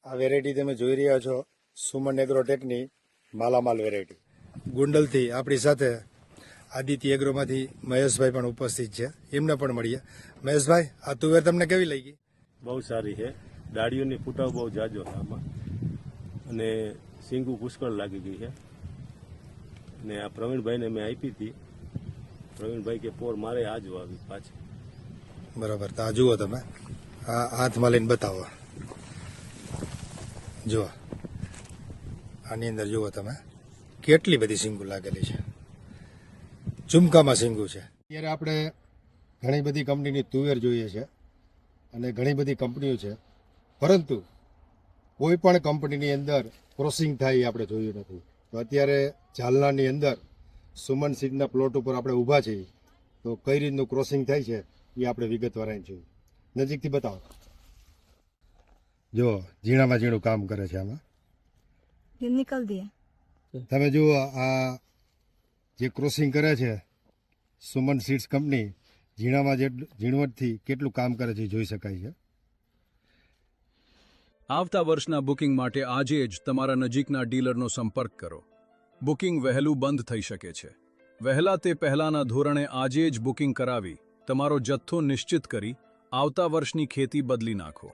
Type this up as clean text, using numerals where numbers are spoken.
આ વેરાયટી તમે જોઈ રહ્યા છો સુમન એગ્રોટેકની માલામાલ વેરાયટી. ગુંડલથી આપણી સાથે આદિત્ય એગ્રોમાંથી મહેશભાઈ પણ ઉપસ્થિત છે, એમને પણ મળીએ. મહેશભાઈ, આ તુવેર તમને કેવી લાગી? બહુ સારી છે. ડાળીઓની ફૂટાવ બહુ જાજો છે આમાં, અને સિંગુ પુષ્કળ લાગી ગઈ છે. અને આ પ્રવીણભાઈને મેં આપી હતી. પ્રવીણભાઈ કે પોર મારે આજ વાવી પાછી. બરાબર. તો આ જુઓ તમે, આ હાથમાં લઈને બતાવો. જુઓ, આની અંદર જુઓ તમે કેટલી બધી સિંગુ લાગેલી છે, ઝુમકામાં સિંગુ છે. અત્યારે આપણે ઘણી બધી કંપનીની તુવેર જોઈએ છે અને ઘણી બધી કંપનીઓ છે, પરંતુ કોઈ પણ કંપનીની અંદર ક્રોસિંગ થાય એ આપણે જોયું નથી. તો અત્યારે જાલનાની અંદર સુમન સીડના પ્લોટ ઉપર આપણે ઊભા છીએ, તો કઈ રીતનું ક્રોસિંગ થાય છે એ આપણે વિગતવાર અહીં જોયું. નજીકથી બતાવો. જો ઝીણામાં ઝીણું કામ કરે છે આમાં. निकल दिया। તમે જુઓ, આ જે ક્રોસિંગ કરે છે સુમન સીડ્સ કંપની, ઝીણામાં ઝીણવટથી કેટલું કામ કરે છે જોઈ શકાય છે. આવતા વર્ષના બુકિંગ માટે આજે જ તમારા નજીકના ડીલરનો સંપર્ક કરો. બુકિંગ વહેલું બંધ થઈ શકે છે. વહેલા તે પહેલાના ધોરણે આજે જ બુકિંગ કરાવી તમારો જથ્થો નિશ્ચિત કરી આવતા વર્ષની ખેતી બદલી નાખો.